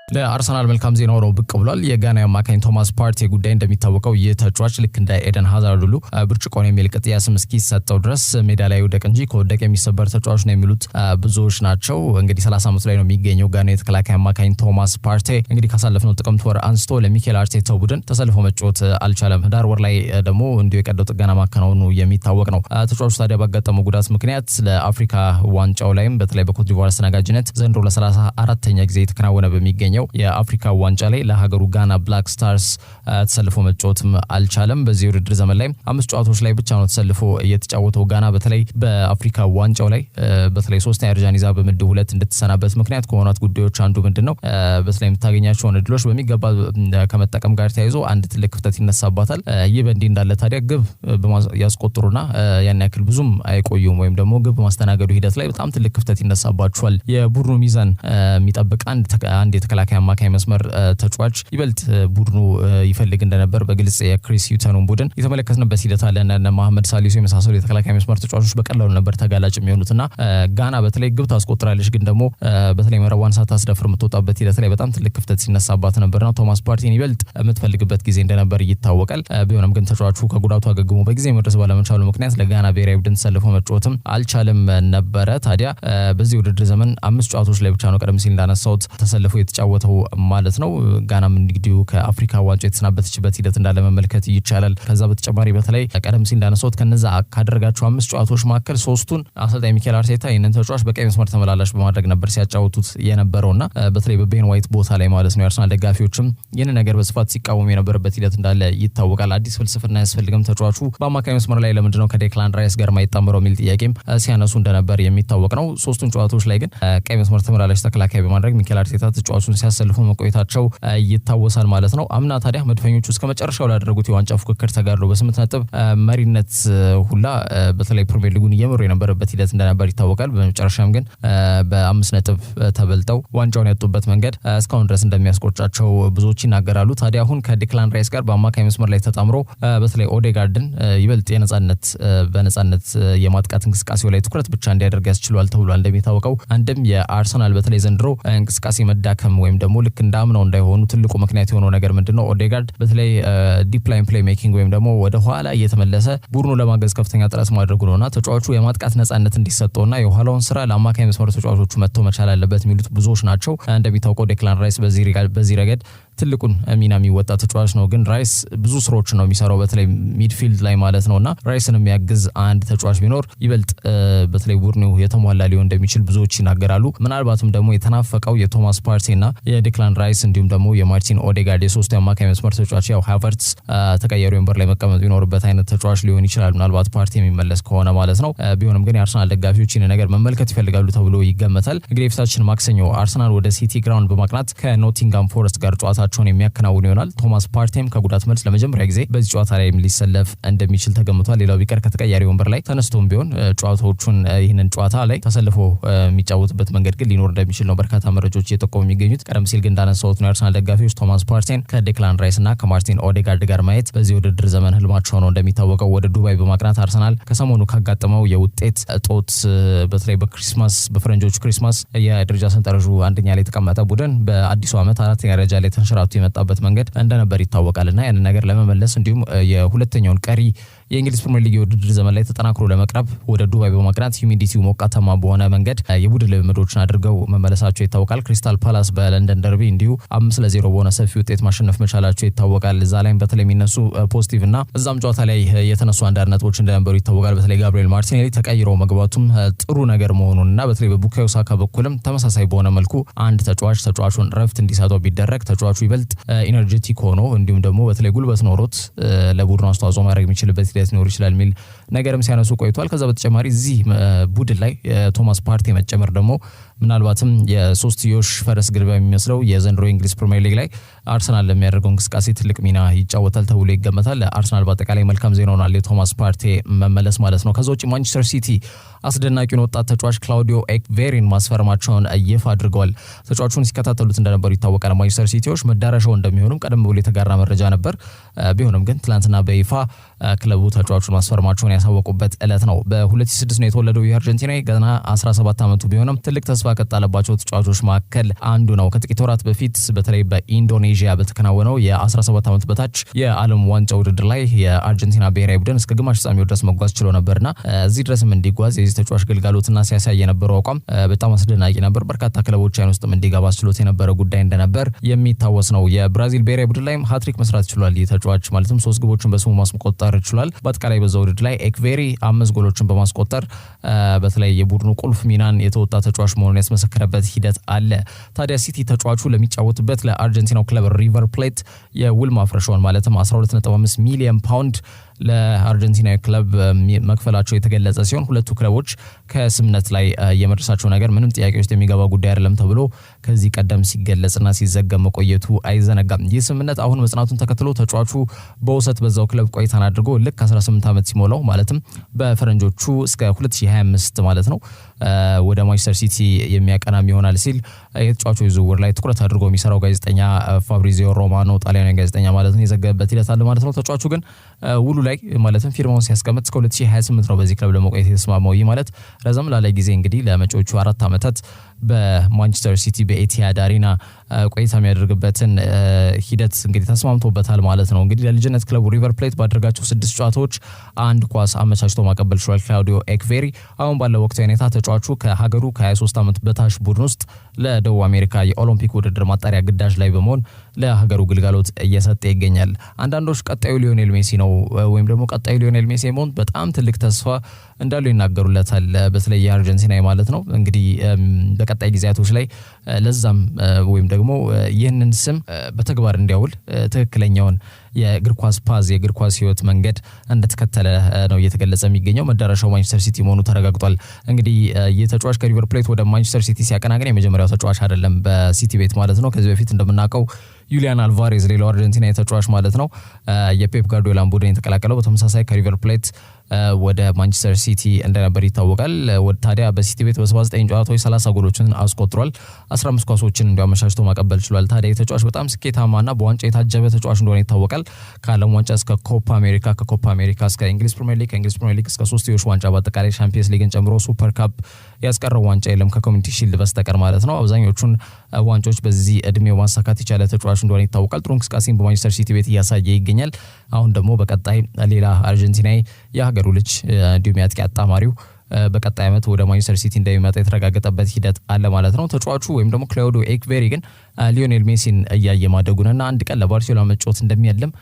ለአርሰናል መልካም ዜና ሆኖ ብቅ ብሏል። የጋና አማካኝ ቶማስ ፓርቴ ጉዳይ እንደሚታወቀው የተጫዋች ልክ እንደ ኤደን ሃዛርድ ሁሉ ብርጭቆን የሚል ቅጥያ ስም እስኪሰጠው ድረስ ሜዳ ላይ ወደቅ እንጂ ከወደቀ የሚሰበር ተጫዋች ነው የሚሉት ብዙዎች ናቸው። እንግዲህ 30 ዓመት ላይ ነው የሚገኘው ጋና የተከላካይ አማካኝ ቶማስ ፓርቴ እንግዲህ ካሳለፍነው ጥቅምት ወር አንስቶ ለሚኬል አርቴታው ቡድን ተሰልፎ መጫወት አልቻለም። ዳር ወር ላይ ደግሞ እንዲሁ የቀደው ጥገና ማከናወኑ የሚታወቅ ነው። ተጫዋቹ ታዲያ ባጋጠመው ጉዳት ምክንያት ለአፍሪካ ዋንጫው ላይም በተለይ በኮት ዲቯር አስተናጋጅነት ዘንድሮ ለ34ኛ ጊዜ የተከናወነ በሚገኘው የአፍሪካ ዋንጫ ላይ ለሀገሩ ጋና ብላክ ስታርስ ተሰልፎ መጫወትም አልቻለም። በዚህ ውድድር ዘመን ላይ 5 ጨዋታዎች ላይ ብቻ ነው ተሰልፎ እየተጫወተው። ጋና በተለይ በአፍሪካ ዋንጫው ላይ በተለይ 3ኛ ደረጃን ይዛ በምድብ 2 እንድትሰናበት ምክንያት ከሆኑት ጉዳዮች አንዱ ምንድነው በተለይ የምታገኛቸውን እድሎች በሚገባ ከመጠቀም ጋር ተያይዞ አንድ ትልቅ ክፍተት ይነሳባታል። ይህ በእንዲህ እንዳለ ታዲያ ግብ ያስቆጥሩና ያን ያክል ብዙም አይቆዩም ወይም ደግሞ ግብ ማስተናገዱ ሂደት ላይ በጣም ትልቅ ክፍተት ይነሳባቸዋል። የቡድኑ ሚዛን የሚጠብቅ አንድ የተከላካይ አማካይ መስመር ተጫዋች ይበልጥ ቡድኑ ይፈልግ እንደነበር በግልጽ የክሪስ ዩተኑን ቡድን የተመለከትንበት ሂደት አለ። እነ መሐመድ ሳሊሱ የመሳሰሉ የተከላካይ መስመር ተጫዋቾች በቀላሉ ነበር ተጋላጭ የሚሆኑትና ጋና በተለይ ግብ ታስቆጥራለች፣ ግን ደግሞ በተለይ መረቧን ሳታስደፍር የምትወጣበት ሂደት ላይ በጣም ትልቅ ክፍተት ሲነሳባት ነበርና ቶማስ ፓርቲን ይበልጥ የምትፈልግበት ጊዜ እንደነበር ይታወቃል። ቢሆንም ግን ተጫዋቹ ከጉዳቱ አገግሞ በጊዜ መድረስ ባለመቻሉ ምክንያት ለጋና ብሔራዊ ቡድን ተሰልፎ መጫወትም አልቻለም ነበረ። ታዲያ በዚህ ውድድር ዘመን 5 ጨዋታዎች ላይ ብቻ ነው ቀደም ሲል እንዳነሳሁት ተሰልፎ የተጫወተው ማለት ነው። ጋናም እንግዲህ ከአፍሪካ ዋንጫ የተሰናበተችበት ሂደት እንዳለ መመልከት ይቻላል። ከዛ በተጨማሪ በተለይ ቀደም ሲል እንዳነሳሁት ከነዛ ካደረጋቸው 5 ጨዋታዎች መካከል 3ቱን አሰልጣኝ ሚኬል አርቴታ ይህንን ተጫዋች በቀይ መስመር ተመላላሽ በማድረግ ነበር ሲያጫወቱት የነበረውና በተለይ በቤን ዋይት ቦታ ላይ ማለት ነው። የአርሰናል ደጋፊዎችም ይህንን ነገር በስፋት ሲቃወሙ የነበረበት ሂደት እንዳለ ይታወቃል። አዲስ ፍልስፍና ያስፈልግም ተጫዋቹ በአማካይ መስመር ላይ ለምንድነው ከዴክላን ራይስ ጋር ማይጣመረው የሚል ጥያቄም ሲያነሱ እንደነበር የሚታወቅ ነው። 3ቱን ጨዋታዎች ላይ ግን ቀይ መስመር ተመላላሽ ተከላካይ በማድረግ ሚኬል አርቴታ ተጫዋቹን ሲያሰልፉ መቆየታቸው ይታወሳል ማለት ነው። አምና ታዲያ መድፈኞቹ እስከ መጨረሻው ላደረጉት የዋንጫ ፉክክር ተጋድሎ በ8 ነጥብ መሪነት ሁላ በተለይ ፕሪሚየር ሊጉን እየመሩ የነበረበት ሂደት እንደነበር ይታወቃል። በመጨረሻም ግን በ5 ነጥብ ተበልጠው ዋንጫውን ያጡበት መንገድ እስካሁን ድረስ እንደሚያስቆጫቸው ብዙዎች ይናገራሉ። ታዲያ አሁን ከዴክላን ራይስ ጋር በአማካይ መስመር ላይ ተጣምሮ በተለይ ኦዴጋርድን ይበልጥ በነጻነት የማጥቃት እንቅስቃሴው ላይ ትኩረት ብቻ እንዲያደርግ ያስችሏል ተብሏል። እንደሚታወቀው አንድም የአርሰናል በተለይ ዘንድሮ እንቅስቃሴ መዳከም ወይም ደግሞ ልክ እንዳምነው እንዳይሆኑ ትልቁ ምክንያት የሆነው ነገር ምንድነው ኦዴጋርድ በተለይ ዲፕ ላይን ፕሌይ ሜኪንግ ወይም ደግሞ ወደ ኋላ እየተመለሰ ቡድኑ ለማገዝ ከፍተኛ ጥረት ማድረጉ ነውና ተጫዋቹ የማጥቃት ነጻነት እንዲሰጠውና የኋላውን ስራ ለአማካይ መስመር ተጫዋቾቹ መተው መቻል አለበት የሚሉት ብዙዎች ናቸው። እንደሚታወቀው ዴክላን ራይስ በዚህ ረገድ ትልቁን ሚና የሚወጣ ተጫዋች ነው። ግን ራይስ ብዙ ስራዎች ነው የሚሰራው በተለይ ሚድፊልድ ላይ ማለት ነውና ራይስን የሚያግዝ አንድ ተጫዋች ቢኖር ይበልጥ በተለይ ቡድኑ የተሟላ ሊሆን እንደሚችል ብዙዎች ይናገራሉ። ምናልባትም ደግሞ የተናፈቀው የቶማስ ፓርቴና የዴክላን ራይስ እንዲሁም ደግሞ የማርቲን ኦዴጋርድ የሶስቱ አማካይ መስመር ተጫዋች ያው ሃቨርትስ ተቀያሪ ወንበር ላይ መቀመጥ ቢኖርበት አይነት ተጫዋች ሊሆን ይችላል ምናልባት ፓርቴ የሚመለስ ከሆነ ማለት ነው። ቢሆንም ግን የአርሰናል ደጋፊዎች ይህን ነገር መመልከት ይፈልጋሉ ተብሎ ይገመታል። እንግዲህ የፊታችን ማክሰኞ አርሰናል ወደ ሲቲ ግራውንድ በማቅናት ከኖቲንጋም ፎረስት ጋር ጨዋታ የሚያከናውኑ ይሆናል። ቶማስ ፓርቴም ከጉዳት መልስ ለመጀመሪያ ጊዜ በዚህ ጨዋታ ላይ ሊሰለፍ እንደሚችል ተገምቷል። ሌላው ቢቀር ከተቀያሪ ወንበር ላይ ተነስቶም ቢሆን ጨዋታዎቹን ይህንን ጨዋታ ላይ ተሰልፎ የሚጫወትበት መንገድ ግን ሊኖር እንደሚችል ነው በርካታ መረጃዎች እየጠቆሙ የሚገኙት። ቀደም ሲል ግን እንዳነሳሁት ነው የአርሰናል ደጋፊዎች ቶማስ ፓርቴን ከዴክላን ራይስ እና ከማርቲን ኦዴጋርድ ጋር ማየት በዚህ ውድድር ዘመን ህልማቸው ነው። እንደሚታወቀው ወደ ዱባይ በማቅናት አርሰናል ከሰሞኑ ካጋጠመው የውጤት እጦት በተለይ በፈረንጆቹ ክሪስማስ የደረጃ ሰንጠረዡ አንደኛ ላይ የተቀመጠ ቡድን በአዲሱ ዓመት 4ኛ ደረጃ ላይ ተንሸራቶ የመጣበት መንገድ እንደነበር ይታወቃልና ያንን ነገር ለመመለስ እንዲሁም የሁለተኛውን ቀሪ የእንግሊዝ ፕሪሚየር ሊግ የውድድር ዘመን ላይ ተጠናክሮ ለመቅረብ ወደ ዱባይ በማቅናት ሂዩሚዲቲው ሞቃታማ በሆነ መንገድ የቡድን ልምምዶችን አድርገው መመለሳቸው ይታወቃል። ክሪስታል ፓላስ በለንደን ደርቢ እንዲሁ 5-0 በሆነ ሰፊ ውጤት ማሸነፍ መቻላቸው ይታወቃል። እዛ ላይም በተለይ የሚነሱ ፖዚቲቭ እና እዛም ጨዋታ ላይ የተነሱ አንዳንድ ነጥቦች እንደነበሩ ይታወቃል። በተለይ ጋብሪኤል ማርቲኔሊ ተቀይሮ መግባቱም ጥሩ ነገር መሆኑንና በተለይ በቡካዮ ሳካ በኩልም ተመሳሳይ በሆነ መልኩ አንድ ተጫዋቹን ረፍት እንዲሰጠው ቢደረግ ተጫዋቹ ይበልጥ ኢነርጂቲክ ሆኖ እንዲሁም ደግሞ በተለይ ጉልበት ኖሮት ለቡድኑ አስተዋጽኦ ማድረግ የሚችልበት ሂደት ሊኖር ይችላል የሚል ነገርም ሲያነሱ ቆይቷል። ከዛ በተጨማሪ እዚህ ቡድን ላይ ቶማስ ፓርቴ መጨመር ደግሞ ምናልባትም የሶስትዮሽ ፈረስ ግልቢያ የሚመስለው የዘንድሮ እንግሊዝ ፕሪሚየር ሊግ ላይ አርሰናል ለሚያደርገው እንቅስቃሴ ትልቅ ሚና ይጫወታል ተብሎ ይገመታል። አርሰናል በአጠቃላይ መልካም ዜና ሆኗል የቶማስ ፓርቴ መመለስ ማለት ነው። ከዛ ውጪ ማንቸስተር ሲቲ አስደናቂውን ወጣት ተጫዋች ክላውዲዮ ኤክቬሪን ማስፈረማቸውን ይፋ አድርገዋል። ተጫዋቹን ሲከታተሉት እንደነበሩ ይታወቃል። ማንቸስተር ሲቲዎች መዳረሻው እንደሚሆኑም ቀደም ብሎ የተጋራ መረጃ ነበር። ቢሆንም ግን ትላንትና በይፋ ክለቡ ተጫዋቹን ማስፈረማቸውን ያሳወቁበት ዕለት ነው። በ2006 ነው የተወለደው የአርጀንቲና ገና 17 ዓመቱ ቢሆንም ትልቅ ተስፋ ከጣለባቸው ተጫዋቾች መካከል አንዱ ነው። ከጥቂት ወራት በፊት በተለይ በኢንዶኔዥያ በተከናወነው የ17 ዓመት በታች የዓለም ዋንጫ ውድድር ላይ የአርጀንቲና ብሔራዊ ቡድን እስከ ግማሽ ፍጻሜው ድረስ መጓዝ ችሎ ነበርና እዚህ ድረስም እንዲጓዝ የዚህ ተጫዋች ግልጋሎትና ሲያሳይ የነበረው አቋም በጣም አስደናቂ ነበር። በርካታ ክለቦች አይን ውስጥም እንዲገባ ችሎት የነበረ ጉዳይ እንደነበር የሚታወስ ነው። የብራዚል ብሔራዊ ቡድን ላይም ሃትሪክ መስራት ችሏል። ይህ ተጫዋች ማለትም 3 ግቦችን በስሙ ማስቆጠር ችሏል። በአጠቃላይ በዛው ውድድር ላይ ኤክቬሪ 5 ጎሎችን በማስቆጠር በተለይ የቡድኑ ቁልፍ ሚናን የተወጣ ተጫዋች መሆኑን ያስመሰከረበት ሂደት አለ። ታዲያ ሲቲ ተጫዋቹ ለሚጫወትበት ለአርጀንቲናው ክለብ ሪቨር ፕሌት የውል ማፍረሻውን ማለትም 12.5 ሚሊዮን ፓውንድ ለአርጀንቲና ክለብ መክፈላቸው የተገለጸ ሲሆን ሁለቱ ክለቦች ከስምነት ላይ የመድረሳቸው ነገር ምንም ጥያቄ ውስጥ የሚገባ ጉዳይ አይደለም ተብሎ ከዚህ ቀደም ሲገለጽና ሲዘገብ መቆየቱ አይዘነጋም። ይህ ስምነት አሁን መጽናቱን ተከትሎ ተጫዋቹ በውሰት በዛው ክለብ ቆይታን አድርጎ ልክ 18 ዓመት ሲሞላው ማለትም በፈረንጆቹ እስከ 2025 ማለት ነው ወደ ማንቸስተር ሲቲ የሚያቀናም ይሆናል ሲል የተጫዋቾች ዝውውር ላይ ትኩረት አድርጎ የሚሰራው ጋዜጠኛ ፋብሪዚዮ ሮማኖ ጣሊያናዊ ጋዜጠኛ ማለት ነው የዘገበበት ሂደት አለ ማለት ነው። ተጫዋቹ ግን ውሉ ላይ ማለትም ፊርማውን ሲያስቀምጥ እስከ 2028 ነው በዚህ ክለብ ለመቆየት የተስማማው። ይህ ማለት ረዘም ላለ ጊዜ እንግዲህ ለመጪዎቹ 4 ዓመታት በማንቸስተር ሲቲ በኤቲሃድ አሪና ቆይታ የሚያደርግበትን ሂደት እንግዲህ ተስማምቶበታል ማለት ነው። እንግዲህ ለልጅነት ክለቡ ሪቨር ፕሌት ባደረጋቸው 6 ጨዋታዎች 1 ኳስ አመቻችቶ ማቀበል ችሏል ክላውዲዮ ኤክቬሪ። አሁን ባለው ወቅታዊ ሁኔታ ተጫዋቹ ከሀገሩ ከ23 ዓመት በታች ቡድን ውስጥ ለደቡብ አሜሪካ የኦሎምፒክ ውድድር ማጣሪያ ግዳጅ ላይ በመሆን ለሀገሩ ግልጋሎት እየሰጠ ይገኛል። አንዳንዶች ቀጣዩ ሊዮኔል ሜሲ ነው ወይም ደግሞ ቀጣዩ ሊዮኔል ሜሲ መሆን በጣም ትልቅ ተስፋ እንዳለው ይናገሩለታል። በተለይ የአርጀንቲና ማለት ነው እንግዲህ በቀጣይ ጊዜያቶች ላይ ለዛም ወይም ደግሞ ይህንን ስም በተግባር እንዲያውል ትክክለኛውን የእግር ኳስ ፓዝ የእግር ኳስ ህይወት መንገድ እንደተከተለ ነው እየተገለጸ የሚገኘው። መዳረሻው ማንቸስተር ሲቲ መሆኑ ተረጋግጧል። እንግዲህ የተጫዋች ከሪቨር ፕሌት ወደ ማንቸስተር ሲቲ ሲያቀና ግን የመጀመሪያው ተጫዋች አይደለም በሲቲ ቤት ማለት ነው። ከዚህ በፊት እንደምናውቀው ዩሊያን አልቫሬዝ ሌላው አርጀንቲና ተጫዋች ማለት ነው የፔፕ ጋርዲዮላን ቡድን የተቀላቀለው በተመሳሳይ ከሪቨር ፕሌት ወደ ማንቸስተር ሲቲ እንደነበር ይታወቃል። ታዲያ በሲቲ ቤት በ79 ጨዋታዎች 30 ጎሎችን አስቆጥሯል። 15 ኳሶችን እንዲያመቻችቶ ማቀበል ችሏል። ታዲያ የተጫዋች በጣም ስኬታማና በዋንጫ የታጀበ ተጫዋች እንደሆነ ይታወቃል። ከዓለም ዋንጫ እስከ ኮፓ አሜሪካ፣ ከኮፓ አሜሪካ እስከ እንግሊዝ ፕሪሚየር ሊግ፣ ከእንግሊዝ ፕሪሚየር ሊግ እስከ 3 ዋንጫ በአጠቃላይ ቻምፒየንስ ሊግን ጨምሮ ሱፐር ካፕ ያስቀረው ዋንጫ የለም ከኮሚኒቲ ሺልድ በስተቀር ማለት ነው። አብዛኞቹን ዋንጫዎች በዚህ እድሜው ማሳካት የቻለ ተጫዋች እንደሆነ ይታወቃል። ጥሩ እንቅስቃሴን በማንቸስተር ሲቲ ቤት እያሳየ ይገኛል። አሁን ደግሞ በቀጣይ ሌላ አርጀንቲናዊ የሀገሩ ልጅ እንዲሁም ያጥቂ አጣማሪው በቀጣይ ዓመት ወደ ማንቸስተር ሲቲ እንደሚመጣ የተረጋገጠበት ሂደት አለ ማለት ነው። ተጫዋቹ ወይም ደግሞ ክላውዲዮ ኤክቬሪ ግን ሊዮኔል ሜሲን እያየ ማደጉንና አንድ ቀን ለባርሴሎና መጫወት እንደሚያልም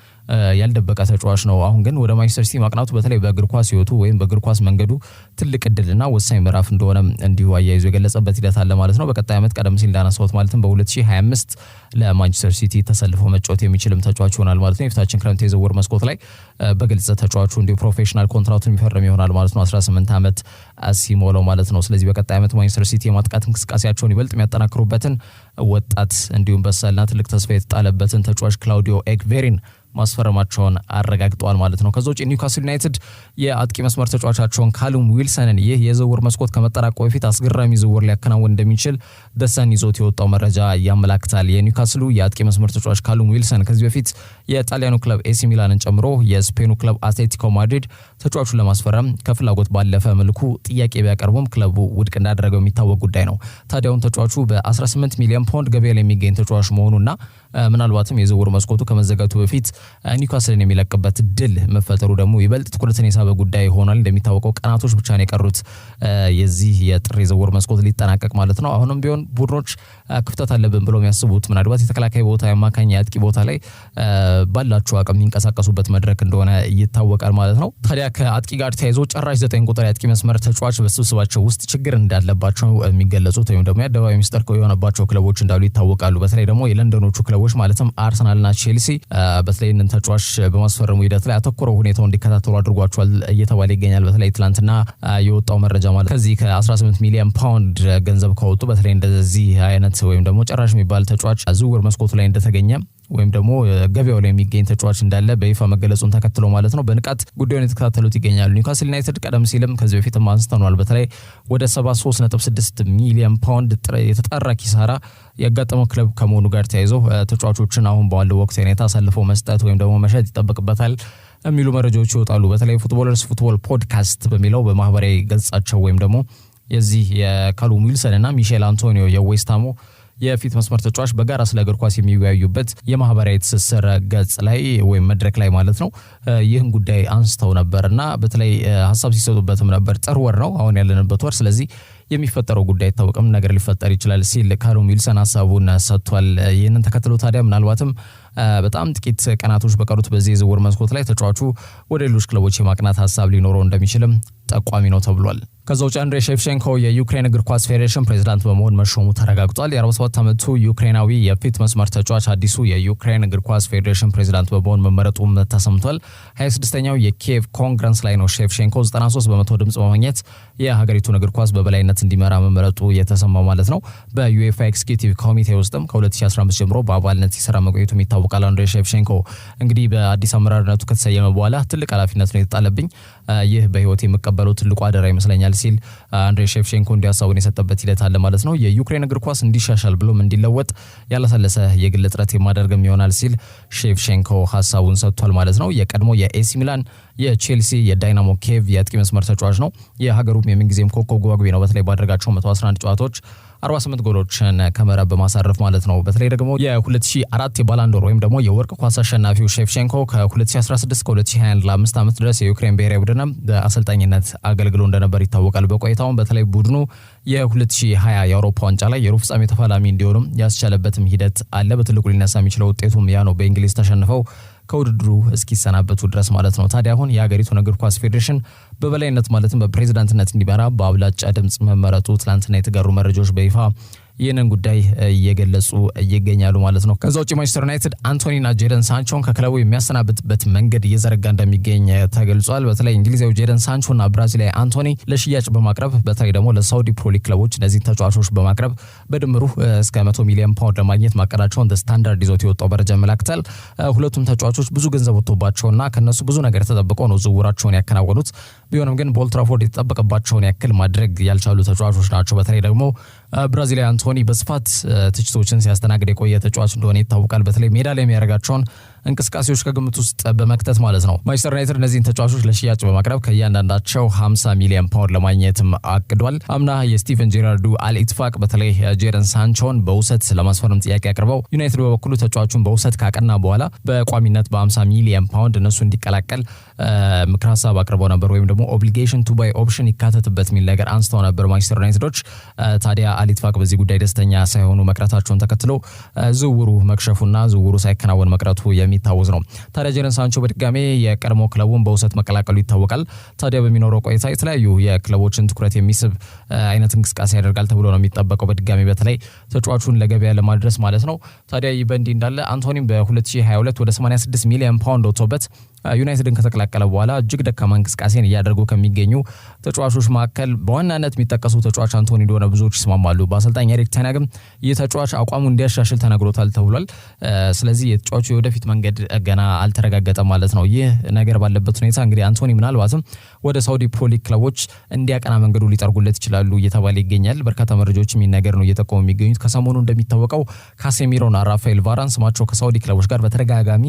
ያልደበቀ ተጫዋች ነው። አሁን ግን ወደ ማንቸስተር ሲቲ ማቅናቱ በተለይ በእግር ኳስ ህይወቱ ወይም በእግር ኳስ መንገዱ ትልቅ እድልና ወሳኝ ምዕራፍ እንደሆነ እንዲሁ አያይዞ የገለጸበት ሂደት አለ ማለት ነው። በቀጣይ ዓመት ቀደም ሲል እንዳነሳሁት ማለትም በ2025 ለማንቸስተር ሲቲ ተሰልፎ መጫወት የሚችልም ተጫዋች ይሆናል ማለት ነው። የፊታችን ክረምት የዝውውር መስኮት ላይ በግልጽ ተጫዋቹ እንዲሁ ፕሮፌሽናል ኮንትራክቱን የሚፈርም ይሆናል ማለት ነው 18 ዓመት ሲሞላው ማለት ነው። ስለዚህ በቀጣይ ዓመት ማንቸስተር ሲቲ የማጥቃት እንቅስቃሴያቸውን ይበልጥ የሚያጠናክሩበትን ወጣት እንዲሁም በሳልና ትልቅ ተስፋ የተጣለበትን ተጫዋች ክላውዲዮ ኤክቬሪን ማስፈረማቸውን አረጋግጠዋል ማለት ነው። ከዛ ውጪ ኒውካስል ዩናይትድ የአጥቂ መስመር ተጫዋቻቸውን ካሉም ዊልሰንን ይህ የዝውውር መስኮት ከመጠናቀቁ በፊት አስገራሚ ዝውውር ሊያከናውን እንደሚችል ደሰን ይዞት የወጣው መረጃ ያመላክታል። የኒውካስሉ የአጥቂ መስመር ተጫዋች ካሉም ዊልሰን ከዚህ በፊት የጣሊያኑ ክለብ ኤሲ ሚላንን ጨምሮ የስፔኑ ክለብ አትሌቲኮ ማድሪድ ተጫዋቹን ለማስፈረም ከፍላጎት ባለፈ መልኩ ጥያቄ ቢያቀርቡም ክለቡ ውድቅ እንዳደረገው የሚታወቅ ጉዳይ ነው። ታዲያውን ተጫዋቹ በ18 ሚሊዮን ፓውንድ ገበያ ላይ የሚገኝ ተጫዋች መሆኑና ምናልባትም የዝውውር መስኮቱ ከመዘጋቱ በፊት ኒውካስልን የሚለቅበት ድል መፈጠሩ ደግሞ ይበልጥ ትኩረትን የሳበ ጉዳይ ሆኗል። እንደሚታወቀው ቀናቶች ብቻ ነው የቀሩት የዚህ የጥር የዝውውር መስኮት ሊጠናቀቅ ማለት ነው። አሁንም ቢሆን ቡድኖች ክፍተት አለብን ብለው የሚያስቡት ምናልባት የተከላካይ ቦታ የማካኝ የአጥቂ ቦታ ላይ ባላቸው አቅም የሚንቀሳቀሱበት መድረክ እንደሆነ ይታወቃል ማለት ነው። ታዲያ ከአጥቂ ጋር ተያይዞ ጨራሽ 9 ቁጥር የአጥቂ መስመር ተጫዋች በስብስባቸው ውስጥ ችግር እንዳለባቸው የሚገለጹት ወይም ደግሞ የአደባባይ ሚስጥር የሆነባቸው ክለቦች እንዳሉ ይታወቃሉ። በተለይ ደግሞ የለንደኖቹ ክለቦች ማለትም አርሰናልና ቼልሲ በተለይ እነን ተጫዋች በማስፈረሙ ሂደት ላይ አተኩረው ሁኔታው እንዲከታተሉ አድርጓቸዋል እየተባለ ይገኛል። በተለይ ትላንትና የወጣው መረጃ ማለት ከዚህ ከ18 ሚሊዮን ፓውንድ ገንዘብ ካወጡ በተለይ እንደዚህ አይነት ወይም ደግሞ ጨራሽ የሚባል ተጫዋች ዝውውር መስኮቱ ላይ እንደተገኘ ወይም ደግሞ ገበያው ላይ የሚገኝ ተጫዋች እንዳለ በይፋ መገለጹን ተከትሎ ማለት ነው በንቃት ጉዳዩን የተከታተሉት ይገኛሉ። ኒውካስል ዩናይትድ ቀደም ሲልም ከዚህ በፊት አንስተናል። በተለይ ወደ 73.6 ሚሊዮን ፓውንድ የተጣራ ኪሳራ ያጋጠመው ክለብ ከመሆኑ ጋር ተያይዞ ተጫዋቾችን አሁን ባለው ወቅት ሁኔታ አሳልፎ መስጠት ወይም ደግሞ መሸጥ ይጠበቅበታል የሚሉ መረጃዎች ይወጣሉ። በተለይ ፉትቦለርስ ፉትቦል ፖድካስት በሚለው በማህበራዊ ገጻቸው ወይም ደግሞ የዚህ የካሉም ዊልሰን እና ሚሼል አንቶኒዮ የዌስትሃሙ የፊት መስመር ተጫዋች በጋራ ስለ እግር ኳስ የሚወያዩበት የማህበራዊ ትስስር ገጽ ላይ ወይም መድረክ ላይ ማለት ነው ይህን ጉዳይ አንስተው ነበርና በተለይ ሐሳብ ሲሰጡበትም ነበር። ጥር ወር ነው አሁን ያለንበት ወር፣ ስለዚህ የሚፈጠረው ጉዳይ አይታወቅም፣ ነገር ሊፈጠር ይችላል ሲል ካሉም ዊልሰን ሐሳቡን ሰጥቷል። ይህንን ተከትሎ ታዲያ ምናልባትም በጣም ጥቂት ቀናቶች በቀሩት በዚህ የዝውውር መስኮት ላይ ተጫዋቹ ወደ ሌሎች ክለቦች የማቅናት ሐሳብ ሊኖረው እንደሚችልም ጠቋሚ ነው ተብሏል። ከዛ ውጭ አንድሬ ሼቭቼንኮ የዩክሬን እግር ኳስ ፌዴሬሽን ፕሬዝዳንት በመሆን መሾሙ ተረጋግጧል። የ47 ዓመቱ ዩክሬናዊ የፊት መስመር ተጫዋች አዲሱ የዩክሬን እግር ኳስ ፌዴሬሽን ፕሬዝዳንት በመሆን መመረጡም ተሰምቷል። 26ኛው የኪየቭ ኮንግረስ ላይ ነው ሼቭቼንኮ 93% ድምጽ በማግኘት የሀገሪቱን እግር ኳስ በበላይነት እንዲመራ መመረጡ የተሰማው ማለት ነው። በዩኤፋ ኤክስኪዩቲቭ ኮሚቴ ውስጥም ከ2015 ጀምሮ በአባልነት ሲሰራ መቆየቱም ይታወቃል። አንድሬ ሼቭቼንኮ እንግዲህ በአዲስ አመራርነቱ ከተሰየመ በኋላ ትልቅ ኃላፊነት ነው የተጣለብኝ፣ ይህ በህይወት የምቀበለው ትልቁ አደራ ይመስለኛል ሲል አንድሬ ሼቭቼንኮ እንዲያሳውን የሰጠበት ሂደት አለ ማለት ነው። የዩክሬን እግር ኳስ እንዲሻሻል ብሎም እንዲለወጥ ያላሰለሰ የግል ጥረት የማደርግም ይሆናል ሲል ሼቭቼንኮ ሐሳቡን ሰጥቷል ማለት ነው። የቀድሞ የኤሲ ሚላን፣ የቼልሲ፣ የዳይናሞ ኬቭ የአጥቂ መስመር ተጫዋች ነው። የሀገሩም የምንጊዜም ኮከብ ግብ አግቢ ነው። በተለይ ባደረጋቸው 111 ጨዋታዎች 48 ጎሎችን ከመረብ በማሳረፍ ማለት ነው። በተለይ ደግሞ የ2004 የባላንዶር ወይም ደግሞ የወርቅ ኳስ አሸናፊው ሼቭቼንኮ ከ2016 እስከ 2021 ለ5 ዓመት ድረስ የዩክሬን ብሔራዊ ቡድን በአሰልጣኝነት አገልግሎ እንደነበር ይታወቃል። በቆይታውም በተለይ ቡድኑ የ2020 የአውሮፓ ዋንጫ ላይ የሩብ ፍጻሜ ተፋላሚ እንዲሆኑም ያስቻለበትም ሂደት አለ። በትልቁ ሊነሳ የሚችለው ውጤቱም ያ ነው፣ በእንግሊዝ ተሸንፈው ከውድድሩ እስኪሰናበቱ ድረስ ማለት ነው። ታዲያ አሁን የሀገሪቱን እግር ኳስ ፌዴሬሽን በበላይነት ማለትም በፕሬዝዳንትነት እንዲመራ በአብላጫ ድምጽ መመረጡ ትላንትና የተጋሩ መረጃዎች በይፋ ይህንን ጉዳይ እየገለጹ ይገኛሉ ማለት ነው። ከዛ ውጭ ማንቸስተር ዩናይትድ አንቶኒና ጄደን ሳንቾን ከክለቡ የሚያሰናብትበት መንገድ እየዘረጋ እንደሚገኝ ተገልጿል። በተለይ እንግሊዛዊ ጄደን ሳንቾና ብራዚላዊ አንቶኒ ለሽያጭ በማቅረብ በተለይ ደግሞ ለሳውዲ ፕሮ ሊግ ክለቦች እነዚህ ተጫዋቾች በማቅረብ በድምሩ እስከ 100 ሚሊዮን ፓውንድ ለማግኘት ማቀዳቸውን ስታንዳርድ ይዞት የወጣው መረጃ ያመለክታል። ሁለቱም ተጫዋቾች ብዙ ገንዘብ ወጥቶባቸውና ከነሱ ብዙ ነገር ተጠብቀው ነው ዝውውራቸውን ያከናወኑት። ቢሆንም ግን በኦልድ ትራፎርድ የተጠበቀባቸውን ያክል ማድረግ ያልቻሉ ተጫዋቾች ናቸው። በተለይ ደግሞ ብራዚላዊ አንቶኒ በስፋት ትችቶችን ሲያስተናግድ የቆየ ተጫዋች እንደሆነ ይታወቃል። በተለይ ሜዳ ላይ የሚያደርጋቸውን እንቅስቃሴዎች ከግምት ውስጥ በመክተት ማለት ነው። ማንቸስተር ዩናይትድ እነዚህን ተጫዋቾች ለሽያጭ በማቅረብ ከእያንዳንዳቸው 50 ሚሊዮን ፓውንድ ለማግኘትም አቅዷል። አምና የስቲቨን ጄራርዱ አልኢትፋቅ በተለይ ጄደን ሳንቾን በውሰት ለማስፈረም ጥያቄ አቅርበው ዩናይትድ በበኩሉ ተጫዋቹን በውሰት ካቀና በኋላ በቋሚነት በ50 ሚሊዮን ፓውንድ እነሱ እንዲቀላቀል ምክር ሀሳብ አቅርበው ነበር፣ ወይም ደግሞ ኦብሊጌሽን ቱ ባይ ኦፕሽን ይካተትበት የሚል ነገር አንስተው ነበር ማንቸስተር ዩናይትዶች። ታዲያ አልኢትፋቅ በዚህ ጉዳይ ደስተኛ ሳይሆኑ መቅረታቸውን ተከትሎ ዝውውሩ መክሸፉና ዝውውሩ ሳይከናወን መቅረቱ የሚታወስ ነው። ታዲያ ጄደን ሳንቾ በድጋሜ የቀድሞ ክለቡን በውሰት መቀላቀሉ ይታወቃል። ታዲያ በሚኖረው ቆይታ የተለያዩ የክለቦችን ትኩረት የሚስብ አይነት እንቅስቃሴ ያደርጋል ተብሎ ነው የሚጠበቀው። በድጋሜ በተለይ ተጫዋቹን ለገበያ ለማድረስ ማለት ነው። ታዲያ ይህ በእንዲህ እንዳለ አንቶኒም በ2022 ወደ 86 ሚሊዮን ፓውንድ ወጥቶበት ዩናይትድን ከተቀላቀለ በኋላ እጅግ ደካማ እንቅስቃሴን እያደረጉ ከሚገኙ ተጫዋቾች መካከል በዋናነት የሚጠቀሱ ተጫዋች አንቶኒ እንደሆነ ብዙዎች ይስማማሉ። በአሰልጣኝ ኤሪክ ቴን ሃግም ይህ ተጫዋች አቋሙ እንዲያሻሽል ተነግሮታል ተብሏል። ስለዚህ የተጫዋቹ የወደፊት መንገድ ገና አልተረጋገጠም ማለት ነው። ይህ ነገር ባለበት ሁኔታ እንግዲህ አንቶኒ ምናልባትም ወደ ሳውዲ ፕሮ ሊግ ክለቦች እንዲያቀና መንገዱ ሊጠርጉለት ይችላሉ እየተባለ ይገኛል። በርካታ መረጃዎች የሚነገር ነው እየጠቆሙ የሚገኙት። ከሰሞኑ እንደሚታወቀው ካሴሚሮና ራፋኤል ቫራን ስማቸው ከሳውዲ ክለቦች ጋር በተደጋጋሚ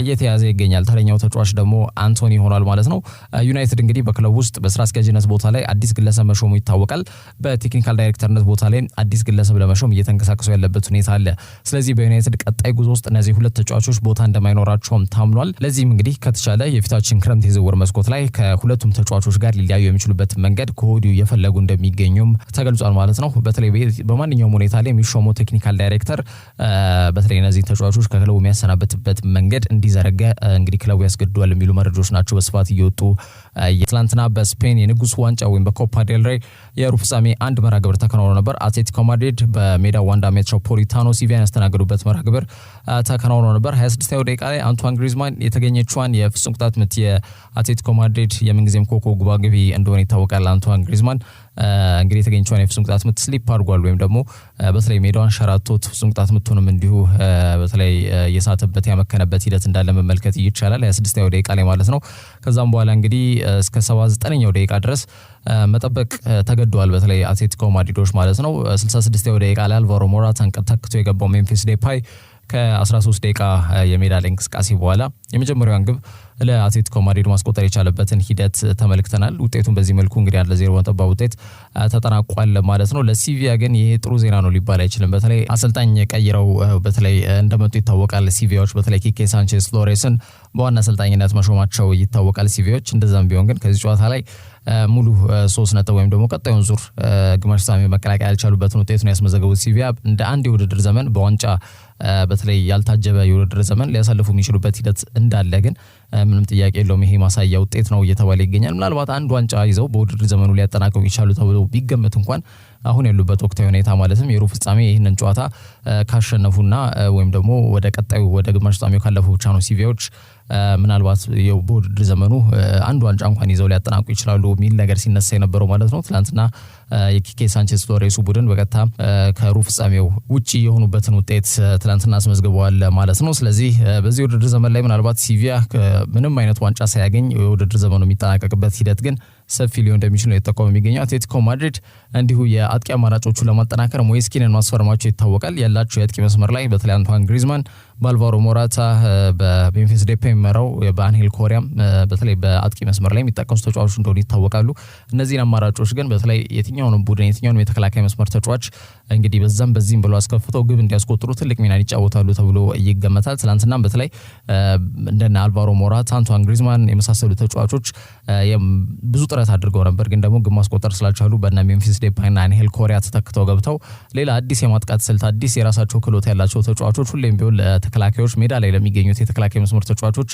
እየተያዘ ይገኛል። ተረኛው ተጫዋች ደግሞ አንቶኒ ሆኗል ማለት ነው። ዩናይትድ እንግዲህ በክለቡ ውስጥ በስራ አስኪያጅነት ቦታ ላይ አዲስ ግለሰብ መሾሙ ይታወቃል። በቴክኒካል ዳይሬክተርነት ቦታ ላይ አዲስ ግለሰብ ለመሾም እየተንቀሳቀሱ ያለበት ሁኔታ አለ። ስለዚህ በዩናይትድ ቀጣይ ጉዞ ውስጥ እነዚህ ሁለት ተጫዋቾች ቦታ እንደማይኖራቸውም ታምኗል። ለዚህም እንግዲህ ከተቻለ የፊታችን ክረምት የዝውውር መስኮት ላይ ከሁለቱም ተጫዋቾች ጋር ሊለያዩ የሚችሉበት መንገድ ከወዲሁ እየፈለጉ እንደሚገኙም ተገልጿል ማለት ነው። በተለይ በማንኛውም ሁኔታ ላይ የሚሾመው ቴክኒካል ዳይሬክተር በተለይ እነዚህ ተጫዋቾች ከክለቡ የሚያሰናበትበት መንገድ እንዲዘረጋ እንግዲህ ክለቡ ያስገድዷል የሚሉ መረጃዎች ናቸው በስፋት እየወጡ። ትላንትና በስፔን የንጉስ ዋንጫ ወይም በኮፓ ዴል ሬይ የሩብ ፍጻሜ አንድ መርሃ ግብር ተከናውኖ ነበር። አትሌቲኮ ማድሪድ በሜዳ ዋንዳ ሜትሮፖሊታኖ ሲቪያን ያስተናገዱበት መርሃ ግብር ተከናውኖ ነበር። 26ኛው ደቂቃ ላይ አንቷን ግሪዝማን የተገኘችዋን የፍጹም ቅጣት ምት የአትሌቲኮ ማድሪድ የምንጊዜም ኮከብ ግብ አግቢ እንደሆነ ይታወቃል። አንቷን ግሪዝማን እንግዲህ የተገኘችዋን የፍጹም ቅጣት ምት ስሊፕ አድርጓል ወይም ደግሞ በተለይ ሜዳዋን ሸራቶት ፍጹም ቅጣት ምቱንም እንዲሁ በተለይ የሳተበት ያመከነበት ሂደት እንዳለ መመልከት ይቻላል 26ኛው ደቂቃ ላይ ማለት ነው። ከዛም በኋላ እንግዲህ እስከ 79ኛው ደቂቃ ድረስ መጠበቅ ተገደዋል በተለይ አትሌቲኮ ማድሪዶች ማለት ነው። 66ኛው ደቂቃ ላይ አልቫሮ ሞራታን ተክቶ የገባው ሜምፊስ ዴፓይ ከ13 ደቂቃ የሜዳ ላይ እንቅስቃሴ በኋላ የመጀመሪያውን ግብ ለአትሌቲኮ ማድሪድ ማስቆጠር የቻለበትን ሂደት ተመልክተናል። ውጤቱን በዚህ መልኩ እንግዲህ 1-0 በጠባ ውጤት ተጠናቋል ማለት ነው። ለሲቪያ ግን ይሄ ጥሩ ዜና ነው ሊባል አይችልም። በተለይ አሰልጣኝ ቀይረው በተለይ እንደመጡ ይታወቃል። ሲቪያዎች በተለይ ኪኬ ሳንቼዝ ፍሎሬስን በዋና አሰልጣኝነት መሾማቸው ይታወቃል። ሲቪያዎች እንደዛም ቢሆን ግን ከዚህ ጨዋታ ላይ ሙሉ 3 ነጥብ ወይም ደግሞ ቀጣዩን ዙር ግማሽ ፍጻሜ መቀላቀል ያልቻሉበትን ውጤት ነው ያስመዘገቡት። ሲቪያ እንደ አንድ የውድድር ዘመን በዋንጫ በተለይ ያልታጀበ የውድድር ዘመን ሊያሳልፉ የሚችሉበት ሂደት እንዳለ ግን ምንም ጥያቄ የለውም። ይሄ ማሳያ ውጤት ነው እየተባለ ይገኛል። ምናልባት አንድ ዋንጫ ይዘው በውድድር ዘመኑ ሊያጠናቀቁ ይችላሉ ተብሎ ቢገመት እንኳን አሁን ያሉበት ወቅታዊ ሁኔታ ማለትም የሩብ ፍጻሜ ይህንን ጨዋታ ካሸነፉና ወይም ደግሞ ወደ ቀጣዩ ወደ ግማሽ ፍጻሜው ካለፉ ብቻ ነው ሲቪያዎች ምናልባት በውድድር ዘመኑ አንድ ዋንጫ እንኳን ይዘው ሊያጠናቁ ይችላሉ የሚል ነገር ሲነሳ የነበረው ማለት ነው። ትናንትና የኪኬ ሳንቼዝ ፍሎሬሱ ቡድን በቀጥታ ከሩብ ፍጻሜው ውጪ የሆኑበትን ውጤት ትናንትና አስመዝግበዋል ማለት ነው። ስለዚህ በዚህ ውድድር ዘመን ላይ ምናልባት ሲቪያ ምንም አይነት ዋንጫ ሳያገኝ የውድድር ዘመኑ የሚጠናቀቅበት ሂደት ግን ሰፊ ሊሆን እንደሚችል ነው የተጠቆመው የሚገኘው። አትሌቲኮ ማድሪድ እንዲሁ የአጥቂ አማራጮቹ ለማጠናከር ሞይስኪንን ማስፈረማቸው ይታወቃል። ያላቸው የአጥቂ መስመር ላይ በተለይ አንቷን ግሪዝማን፣ በአልቫሮ ሞራታ፣ በሜምፊስ ዴፔ የሚመራው በአንሄል ኮሪያም በተለይ በአጥቂ መስመር ላይ የሚጠቀሱ ተጫዋቾች እንደሆኑ ይታወቃሉ። እነዚህን አማራጮች ግን በተለይ የትኛውንም ቡድን የትኛውንም የተከላካይ መስመር ተጫዋች እንግዲህ በዛም በዚህም ብሎ አስከፍተው ግብ እንዲያስቆጥሩ ትልቅ ሚና ይጫወታሉ ተብሎ ይገመታል። ትናንትናም በተለይ እንደነ አልቫሮ ሞራታ፣ አንቷን ግሪዝማን የመሳሰሉ ተጫዋቾች ብዙ ጥረት አድርገው ነበር፣ ግን ደግሞ ግብ ማስቆጠር ስላልቻሉ በእነ ሜምፊስ ዴፓይና አንሄል ኮሪያ ተተክተው ገብተው ሌላ አዲስ የማጥቃት ስልት አዲስ የራሳቸው ክህሎት ያላቸው ተጫዋቾች ሁሌም ቢሆን ለተከላካዮች ሜዳ ላይ ለሚገኙት የተከላካይ መስመር ተጫዋቾች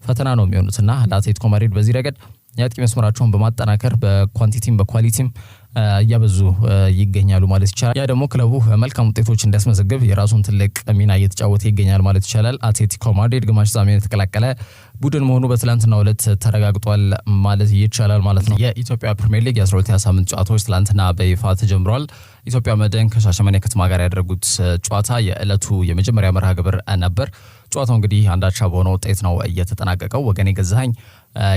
ፈተና ነው የሚሆኑትና ለአትሌቲኮ ማድሪድ በዚህ ረገድ የአጥቂ መስመራቸውን በማጠናከር በኳንቲቲም በኳሊቲም እያበዙ ይገኛሉ ማለት ይቻላል። ያ ደግሞ ክለቡ መልካም ውጤቶች እንዲያስመዘግብ የራሱን ትልቅ ሚና እየተጫወተ ይገኛል ማለት ይቻላል። አትሌቲኮ ማድሪድ ግማሽ ፍጻሜውን የተቀላቀለ ቡድን መሆኑ በትላንትናው ዕለት ተረጋግጧል ማለት ይቻላል ማለት ነው። የኢትዮጵያ ፕሪሚየር ሊግ የ12ኛ ሳምንት ጨዋታዎች ትላንትና በይፋ ተጀምረዋል። ኢትዮጵያ መድን ከሻሸመኔ ከተማ ጋር ያደረጉት ጨዋታ የዕለቱ የመጀመሪያ መርሃ ግብር ነበር። ጨዋታው እንግዲህ አንዳቻ በሆነ ውጤት ነው እየተጠናቀቀው። ወገኔ ገዛኸኝ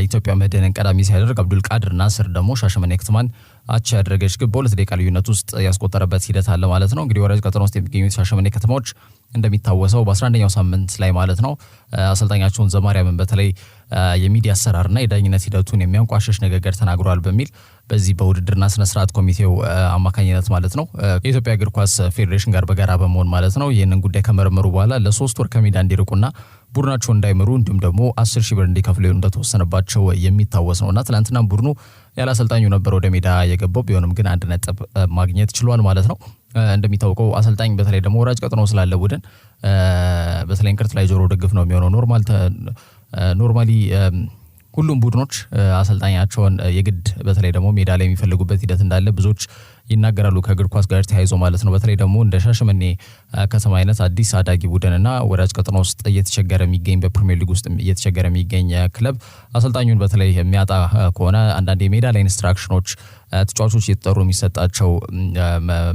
ኢትዮጵያ መድንን ቀዳሚ ሲያደርግ አብዱል ቃድር ናስር ደግሞ ሻሸመኔ ከተማን አቻ ያደረገች ግብ በሁለት ደቂቃ ልዩነት ውስጥ ያስቆጠረበት ሂደት አለ ማለት ነው። እንግዲህ ወራጅ ቀጠና ውስጥ የሚገኙት ሻሸመኔ ከተማዎች እንደሚታወሰው በ11ኛው ሳምንት ላይ ማለት ነው አሰልጣኛቸውን ዘማሪያምን በተለይ የሚዲያ አሰራርና የዳኝነት ሂደቱን የሚያንቋሸሽ ንግግር ተናግሯል በሚል በዚህ በውድድርና ስነ ስርዓት ኮሚቴው አማካኝነት ማለት ነው የኢትዮጵያ እግር ኳስ ፌዴሬሽን ጋር በጋራ በመሆን ማለት ነው ይህንን ጉዳይ ከመረመሩ በኋላ ለ3 ወር ከሜዳ እንዲርቁና ቡድናቸው እንዳይመሩ እንዲሁም ደግሞ 10,000 ብር እንዲከፍሉ እንደተወሰነባቸው የሚታወስ ነውና ትናንትና ቡድኑ ያለ አሰልጣኙ ነበር ወደ ሜዳ የገባው። ቢሆንም ግን 1 ነጥብ ማግኘት ችሏል ማለት ነው። እንደሚታወቀው አሰልጣኝ በተለይ ደግሞ ወራጅ ቀጠናው ስላለ ቡድን በተለይ እንቅርት ላይ ጆሮ ደግፍ ነው የሚሆነው። ኖርማሊ ሁሉም ቡድኖች አሰልጣኛቸውን የግድ በተለይ ደግሞ ሜዳ ላይ የሚፈልጉበት ሂደት እንዳለ ብዙዎች ይናገራሉ ከእግር ኳስ ጋር ተያይዞ ማለት ነው። በተለይ ደግሞ እንደ ሻሸመኔ ከተማ አይነት አዲስ አዳጊ ቡድንና ወራጅ ቀጠና ውስጥ እየተቸገረ የሚገኝ በፕሪሚየር ሊግ ውስጥ እየተቸገረ የሚገኝ ክለብ አሰልጣኙን በተለይ የሚያጣ ከሆነ አንዳንድ የሜዳ ላይ ኢንስትራክሽኖች ተጫዋቾች እየተጠሩ የሚሰጣቸው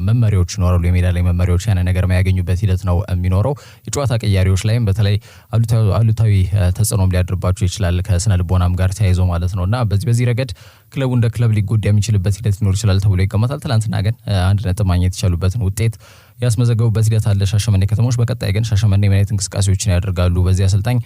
መመሪያዎች ይኖራሉ። የሜዳ ላይ መመሪያዎች ያን ነገር የማያገኙበት ሂደት ነው የሚኖረው። የጨዋታ ቀያሪዎች ላይም በተለይ አሉታዊ ተጽዕኖም ሊያድርባቸው ይችላል ከስነ ልቦናም ጋር ተያይዞ ማለት ነውና በዚህ ረገድ ክለቡ እንደ ክለብ ሊጎዳ የሚችልበት ሂደት ሊኖር ይችላል ተብሎ ይገመታል። ትናንትና ግን 1 ነጥብ ማግኘት የቻሉበትን ውጤት ያስመዘገቡበት ሂደት አለ ሻሸመኔ ከተሞች። በቀጣይ ግን ሻሸመኔ ምን አይነት እንቅስቃሴዎችን ያደርጋሉ በዚህ አሰልጣኝ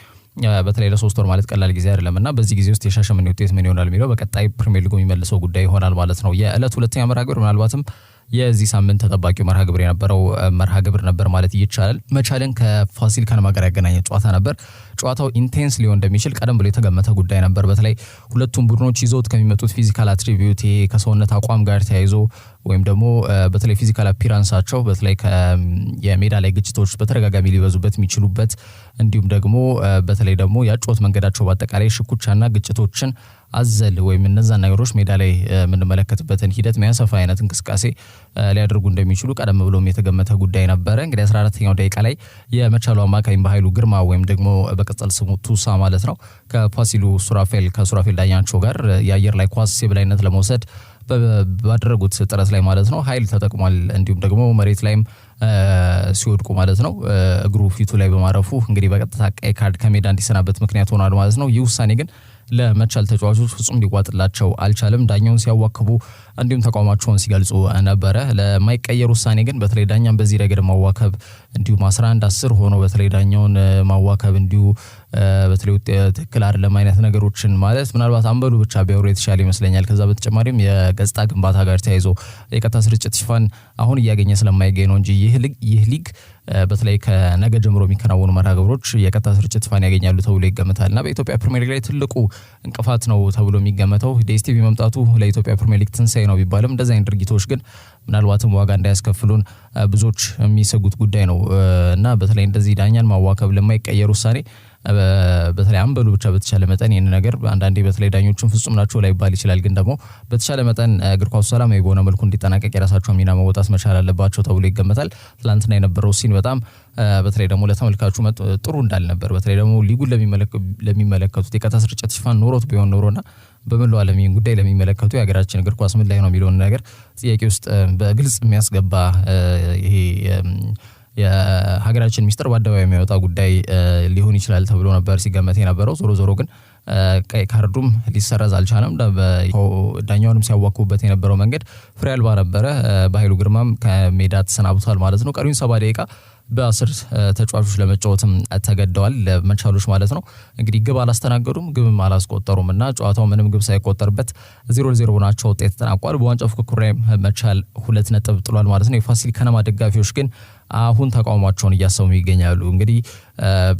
በተለይ ለ3 ወር ማለት ቀላል ጊዜ አይደለምና በዚህ ጊዜ ውስጥ የሻሸመኔ ውጤት ምን ይሆናል የሚለው በቀጣይ ፕሪሚየር ሊጉ የሚመልሰው ጉዳይ ይሆናል ማለት ነው። የዕለት ሁለተኛ መርሃ ግብር ምናልባትም የዚህ ሳምንት ተጠባቂው መርሃ ግብር የነበረው መርሃ ግብር ነበር ማለት ይቻላል። መቻልን ከፋሲል ከነማ ጋር ያገናኘ ጨዋታ ነበር። ጨዋታው ኢንቴንስ ሊሆን እንደሚችል ቀደም ብሎ የተገመተ ጉዳይ ነበር። በተለይ ሁለቱም ቡድኖች ይዘውት ከሚመጡት ፊዚካል አትሪቢዩት ከሰውነት አቋም ጋር ተያይዞ ወይም ደግሞ በተለይ ፊዚካል አፒራንሳቸው በተለይ የሜዳ ላይ ግጭቶች በተደጋጋሚ ሊበዙበት የሚችሉበት እንዲሁም ደግሞ በተለይ ደግሞ ያጫወት መንገዳቸው በአጠቃላይ ሽኩቻና ግጭቶችን አዘል ወይም እነዛ ነገሮች ሜዳ ላይ የምንመለከትበትን ሂደት የሚያሰፋ አይነት እንቅስቃሴ ሊያደርጉ እንደሚችሉ ቀደም ብሎም የተገመተ ጉዳይ ነበረ። እንግዲህ 14ኛው ደቂቃ ላይ የመቻሉ አማካይ በኃይሉ ግርማ ወይም ደግሞ በቅጽል ስሙ ቱሳ ማለት ነው ከፋሲሉ ከሱራፌል ዳኛቸው ጋር የአየር ላይ ኳስ የበላይነት ለመውሰድ ባደረጉት ጥረት ላይ ማለት ነው ኃይል ተጠቅሟል። እንዲሁም ደግሞ መሬት ላይም ሲወድቁ ማለት ነው እግሩ ፊቱ ላይ በማረፉ እንግዲህ በቀጥታ ቀይ ካርድ ከሜዳ እንዲሰናበት ምክንያት ሆኗል ማለት ነው። ይህ ውሳኔ ግን ለመቻል ተጫዋቾች ፍጹም ሊዋጥላቸው አልቻለም። ዳኛውን ሲያዋክቡ እንዲሁም ተቋማቸውን ሲገልጹ ነበረ። ለማይቀየር ውሳኔ ግን በተለይ ዳኛን በዚህ ረገድ ማዋከብ እንዲሁም 11-10 ሆኖ በተለይ ዳኛውን ማዋከብ እንዲሁ በተለይ ትክክል አይደለም አይነት ነገሮችን ማለት ምናልባት አንበሉ ብቻ ቢያወሩ የተሻለ ይመስለኛል። ከዛ በተጨማሪም የገጽታ ግንባታ ጋር ተያይዞ የቀጥታ ስርጭት ሽፋን አሁን እያገኘ ስለማይገኝ ነው እንጂ ይህ ሊግ በተለይ ከነገ ጀምሮ የሚከናወኑ መርሃ ግብሮች የቀጥታ ስርጭት ሽፋን ያገኛሉ ተብሎ ይገመታልና በኢትዮጵያ ፕሪሚየር ሊግ ላይ ትልቁ እንቅፋት ነው ተብሎ የሚገመተው ዲኤስቲቪ መምጣቱ ለኢትዮጵያ ፕሪሚየር ሊግ ትንሳኤ ነው ቢባልም እንደዚህ አይነት ድርጊቶች ግን ምናልባትም ዋጋ እንዳያስከፍሉን ብዙዎች የሚሰጉት ጉዳይ ነው እና በተለይ እንደዚህ ዳኛን ማዋከብ ለማይቀየር ውሳኔ በተለይ አንበሉ ብቻ በተቻለ መጠን ይሄን ነገር አንዳንዴ በተለይ ዳኞቹን ፍጹም ናቸው ላይባል ይችላል፣ ግን ደግሞ በተቻለ መጠን እግር ኳሱ ሰላማዊ በሆነ መልኩ እንዲጠናቀቅ የራሳቸው ሚና መወጣት መቻል አለባቸው ተብሎ ይገመታል። ትላንትና የነበረው ሲን በጣም በተለይ ደግሞ ለተመልካቹ ጥሩ እንዳልነበር በተለይ ደግሞ ሊጉን ለሚመለከቱት የቀጥታ ስርጭት ሽፋን ኖሮት ቢሆን ኖሮና በመላው ዓለም ይህን ጉዳይ ለሚመለከቱ የሀገራችን እግር ኳስ ምን ላይ ነው የሚለውን ነገር ጥያቄ ውስጥ በግልጽ የሚያስገባ ይሄ የሀገራችን ሚስጥር በአደባባይ የሚያወጣ ጉዳይ ሊሆን ይችላል ተብሎ ነበር ሲገመት የነበረው። ዞሮ ግን ቀይ ካርዱም ሊሰረዝ አልቻለም። ዳኛውንም ሲያዋኩበት የነበረው መንገድ ፍሬ አልባ ነበረ። በኃይሉ ግርማም ከሜዳ ተሰናብቷል ማለት ነው። ቀሪውን 70 ደቂቃ በ10 ተጫዋቾች ለመጫወትም ተገደዋል ለመቻሎች ማለት ነው። እንግዲህ ግብ አላስተናገዱም፣ ግብም አላስቆጠሩም እና ጨዋታው ምንም ግብ ሳይቆጠርበት 0-0 ናቸው ውጤት ተጠናቋል። በዋንጫ ፉክክሩ ላይ መቻል 2 ነጥብ ጥሏል ማለት ነው። የፋሲል ከነማ ደጋፊዎች ግን አሁን ተቃውሟቸውን እያሰሙ ይገኛሉ። እንግዲህ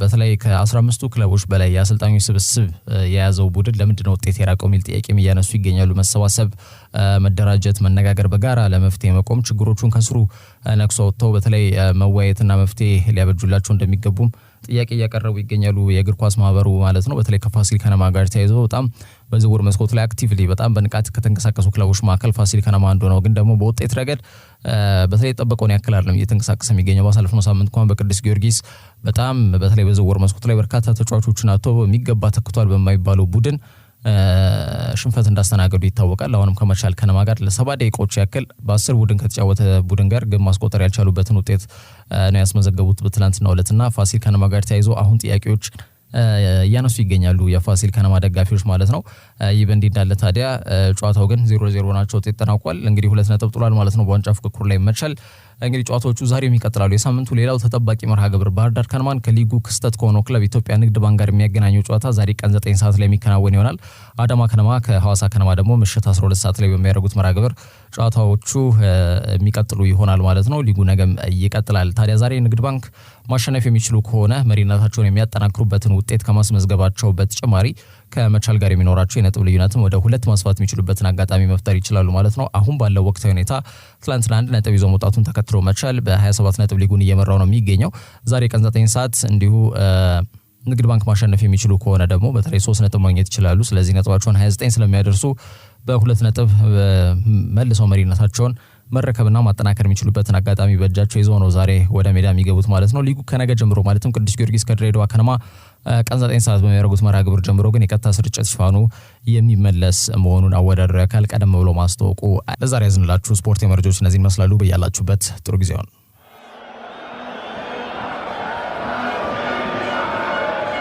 በተለይ ከ15ቱ ክለቦች በላይ የአሰልጣኞች ስብስብ የያዘው ቡድን ለምንድነው ውጤት የራቀው የሚል ጥያቄም እያነሱ ይገኛሉ። መሰባሰብ፣ መደራጀት፣ መነጋገር፣ በጋራ ለመፍትሄ መቆም፣ ችግሮቹን ከስሩ ነክሶ ወጥተው በተለይ መወያየትና መፍትሄ ሊያበጁላቸው እንደሚገቡም ጥያቄ እያቀረቡ ይገኛሉ የእግር ኳስ ማህበሩ ማለት ነው። በተለይ ከፋሲል ከነማ ጋር ተያይዞ በጣም በዝውውር መስኮት ላይ አክቲቭሊ በጣም በንቃት ከተንቀሳቀሱ ክለቦች መካከል ፋሲል ከነማ አንዱ ነው። ግን ደግሞ በውጤት ረገድ በተለይ ጠበቀውን ያክል አይደለም እየተንቀሳቀሰ የሚገኘው። ባሳለፍነው ሳምንት እንኳን በቅዱስ ጊዮርጊስ በጣም በተለይ በዝውውር መስኮት ላይ በርካታ ተጫዋቾችን አጥቶ በሚገባ ተክቷል በማይባለው ቡድን ሽንፈት እንዳስተናገዱ ይታወቃል። አሁንም ከመቻል ከነማ ጋር ለ70 ደቂቃዎች ያክል በ10 ቡድን ከተጫወተ ቡድን ጋር ግን ማስቆጠር ያልቻሉበትን ውጤት ነው ያስመዘገቡት በትናንትናው ዕለትና ፋሲል ከነማ ጋር ተያይዞ አሁን ጥያቄዎች እያነሱ ይገኛሉ የፋሲል ከነማ ደጋፊዎች ማለት ነው። ይህ በእንዲህ እንዳለ ታዲያ ጨዋታው ግን 0-0 ናቸው ውጤት ተጠናቋል። እንግዲህ 2 ነጥብ ጥሏል ማለት ነው በዋንጫ ፉክክሩ ላይ መቻል። እንግዲህ ጨዋታዎቹ ዛሬም ይቀጥላሉ። የሳምንቱ ሌላው ተጠባቂ መርሃ ግብር ባህር ዳር ከነማን ከሊጉ ክስተት ከሆነው ክለብ ኢትዮጵያ ንግድ ባንክ ጋር የሚያገናኘው ጨዋታ ዛሬ ቀን 9 ሰዓት ላይ የሚከናወን ይሆናል። አዳማ ከነማ ከሐዋሳ ከነማ ደግሞ ምሽት 12 ሰዓት ላይ በሚያደርጉት መርሃ ግብር ጨዋታዎቹ የሚቀጥሉ ይሆናል ማለት ነው። ሊጉ ነገም ይቀጥላል። ታዲያ ዛሬ ንግድ ባንክ ማሸነፍ የሚችሉ ከሆነ መሪነታቸውን የሚያጠናክሩበትን ውጤት ከማስመዝገባቸው በተጨማሪ ከመቻል ጋር የሚኖራቸው የነጥብ ልዩነትም ወደ 2 ማስፋት የሚችሉበትን አጋጣሚ መፍጠር ይችላሉ ማለት ነው። አሁን ባለው ወቅታዊ ሁኔታ ትላንትና 1 ነጥብ ይዞ መውጣቱን ተከትሎ መቻል በ27 ነጥብ ሊጉን እየመራው ነው የሚገኘው። ዛሬ ቀን 9 ሰዓት እንዲሁ ንግድ ባንክ ማሸነፍ የሚችሉ ከሆነ ደግሞ በተለይ 3 ነጥብ ማግኘት ይችላሉ። ስለዚህ ነጥባቸውን 29 ስለሚያደርሱ በ2 ነጥብ መልሰው መሪነታቸውን መረከብና ማጠናከር የሚችሉበትን አጋጣሚ በእጃቸው ይዘው ነው ዛሬ ወደ ሜዳ የሚገቡት ማለት ነው። ሊጉ ከነገ ጀምሮ ማለትም ቅዱስ ጊዮርጊስ ከድሬዳዋ ከነማ ቀን 9 ሰዓት በሚያደርጉት መርሃ ግብር ጀምሮ ግን የቀጥታ ስርጭት ሽፋኑ የሚመለስ መሆኑን አወዳዳሪ አካል ቀደም ብሎ ማስታወቁ። ለዛሬ ያዝንላችሁ ስፖርት መረጃዎች እነዚህ ይመስላሉ። በያላችሁበት ጥሩ ጊዜ ነው።